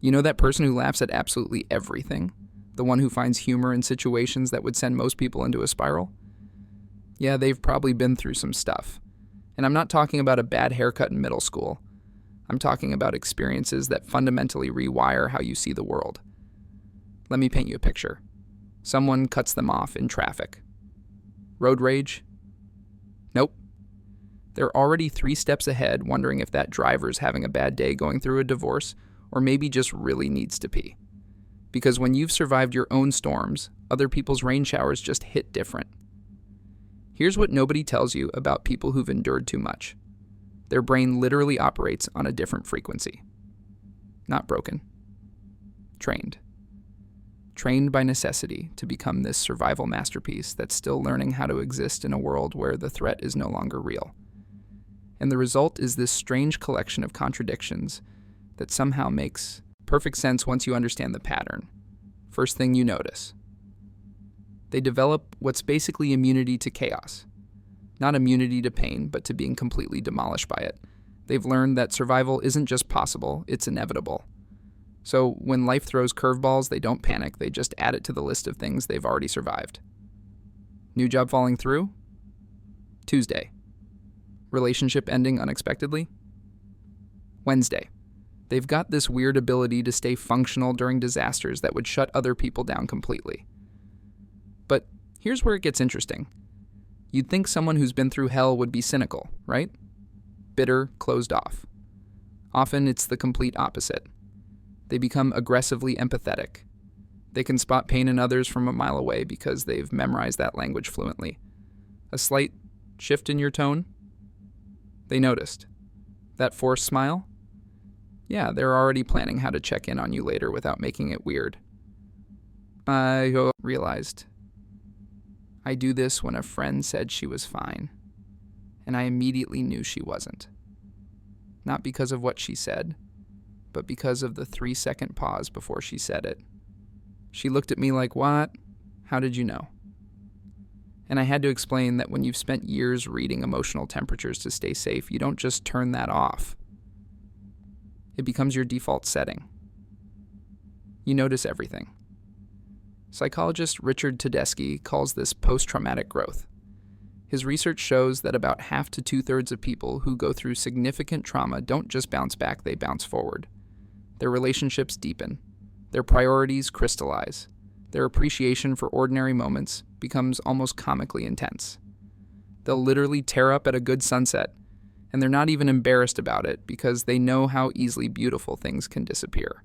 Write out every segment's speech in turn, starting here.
You know that person who laughs at absolutely everything? The one who finds humor in situations that would send most people into a spiral? Yeah, they've probably been through some stuff. And I'm not talking about a bad haircut in middle school. I'm talking about experiences that fundamentally rewire how you see the world. Let me paint you a picture. Someone cuts them off in traffic. Road rage? Nope. They're already 3 steps ahead, wondering if that driver's having a bad day going through a divorce, or maybe just really needs to pee. Because when you've survived your own storms, other people's rain showers just hit different. Here's what nobody tells you about people who've endured too much. Their brain literally operates on a different frequency. Not broken. Trained. Trained by necessity to become this survival masterpiece that's still learning how to exist in a world where the threat is no longer real. And the result is this strange collection of contradictions that somehow makes perfect sense once you understand the pattern. First thing you notice. They develop what's basically immunity to chaos. Not immunity to pain, but to being completely demolished by it. They've learned that survival isn't just possible, it's inevitable. So when life throws curveballs, they don't panic, they just add it to the list of things they've already survived. New job falling through? Tuesday. Relationship ending unexpectedly? Wednesday. They've got this weird ability to stay functional during disasters that would shut other people down completely. But here's where it gets interesting. You'd think someone who's been through hell would be cynical, right? Bitter, closed off. Often it's the complete opposite. They become aggressively empathetic. They can spot pain in others from a mile away because they've memorized that language fluently. A slight shift in your tone? They noticed. That forced smile? Yeah, they're already planning how to check in on you later without making it weird. I realized. I do this when a friend said she was fine, and I immediately knew she wasn't. Not because of what she said, but because of the 3-second pause before she said it. She looked at me like, "What? How did you know?" And I had to explain that when you've spent years reading emotional temperatures to stay safe, you don't just turn that off. It becomes your default setting. You notice everything. Psychologist Richard Tedeschi calls this post-traumatic growth. His research shows that about half to 2/3 of people who go through significant trauma don't just bounce back, they bounce forward. Their relationships deepen. Their priorities crystallize. Their appreciation for ordinary moments becomes almost comically intense. They'll literally tear up at a good sunset, and they're not even embarrassed about it because they know how easily beautiful things can disappear.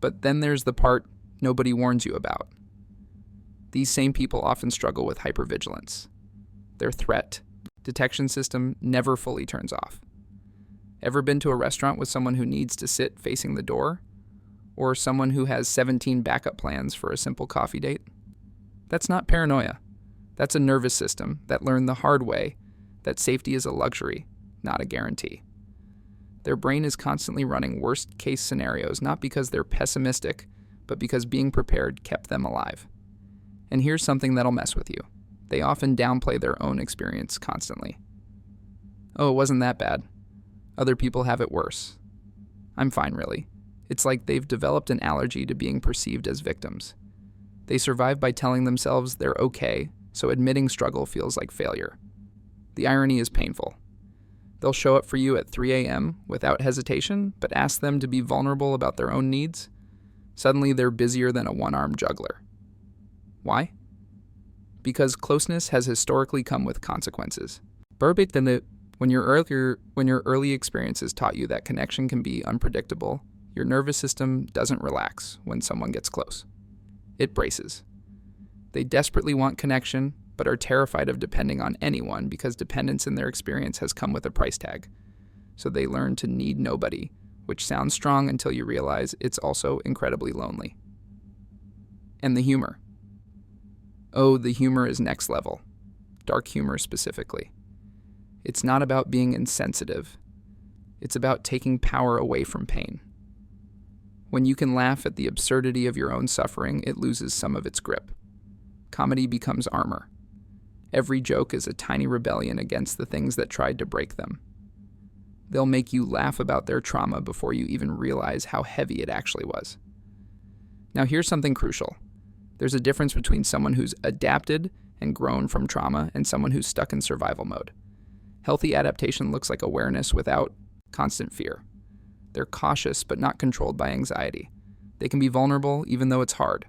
But then there's the part nobody warns you about. These same people often struggle with hypervigilance. Their threat detection system never fully turns off. Ever been to a restaurant with someone who needs to sit facing the door? Or someone who has 17 backup plans for a simple coffee date? That's not paranoia. That's a nervous system that learned the hard way that safety is a luxury, not a guarantee. Their brain is constantly running worst-case scenarios, not because they're pessimistic, but because being prepared kept them alive. And here's something that'll mess with you. They often downplay their own experience constantly. Oh, it wasn't that bad. Other people have it worse. I'm fine, really. It's like they've developed an allergy to being perceived as victims. They survive by telling themselves they're okay, so admitting struggle feels like failure. The irony is painful. They'll show up for you at 3 a.m. without hesitation, but ask them to be vulnerable about their own needs. Suddenly they're busier than a one-armed juggler. Why? Because closeness has historically come with consequences. When your early experiences taught you that connection can be unpredictable, your nervous system doesn't relax when someone gets close. It braces. They desperately want connection, but are terrified of depending on anyone because dependence in their experience has come with a price tag. So they learn to need nobody, which sounds strong until you realize it's also incredibly lonely. And the humor. Oh, the humor is next level. Dark humor specifically. It's not about being insensitive. It's about taking power away from pain. When you can laugh at the absurdity of your own suffering, it loses some of its grip. Comedy becomes armor. Every joke is a tiny rebellion against the things that tried to break them. They'll make you laugh about their trauma before you even realize how heavy it actually was. Now, here's something crucial. There's a difference between someone who's adapted and grown from trauma and someone who's stuck in survival mode. Healthy adaptation looks like awareness without constant fear. They're cautious but not controlled by anxiety. They can be vulnerable even though it's hard.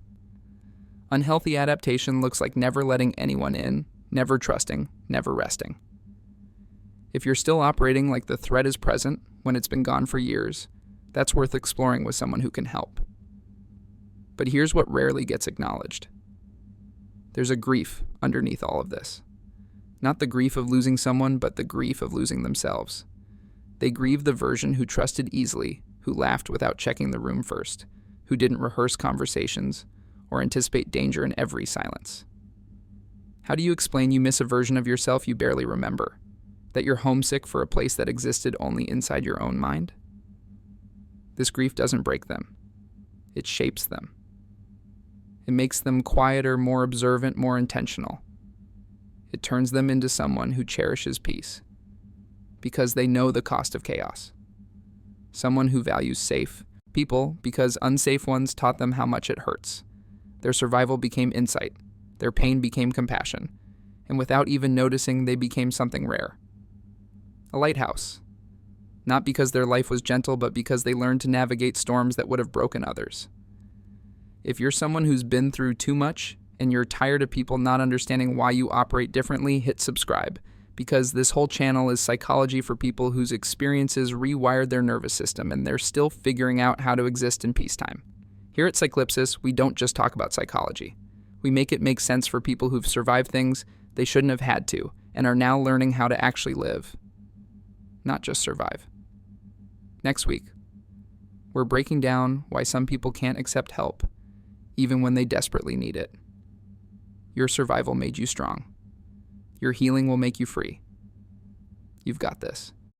Unhealthy adaptation looks like never letting anyone in, never trusting, never resting. If you're still operating like the threat is present when it's been gone for years, that's worth exploring with someone who can help. But here's what rarely gets acknowledged. There's a grief underneath all of this. Not the grief of losing someone, but the grief of losing themselves. They grieve the version who trusted easily, who laughed without checking the room first, who didn't rehearse conversations or anticipate danger in every silence. How do you explain you miss a version of yourself you barely remember? That you're homesick for a place that existed only inside your own mind? This grief doesn't break them. It shapes them. It makes them quieter, more observant, more intentional. It turns them into someone who cherishes peace because they know the cost of chaos. Someone who values safe people because unsafe ones taught them how much it hurts. Their survival became insight. Their pain became compassion. And without even noticing, they became something rare. A lighthouse. Not because their life was gentle, but because they learned to navigate storms that would have broken others. If you're someone who's been through too much and you're tired of people not understanding why you operate differently, hit subscribe, because this whole channel is psychology for people whose experiences rewired their nervous system and they're still figuring out how to exist in peacetime. Here at Cyclipsis, we don't just talk about psychology. We make it make sense for people who've survived things they shouldn't have had to and are now learning how to actually live, not just survive. Next week, we're breaking down why some people can't accept help, even when they desperately need it. Your survival made you strong. Your healing will make you free. You've got this.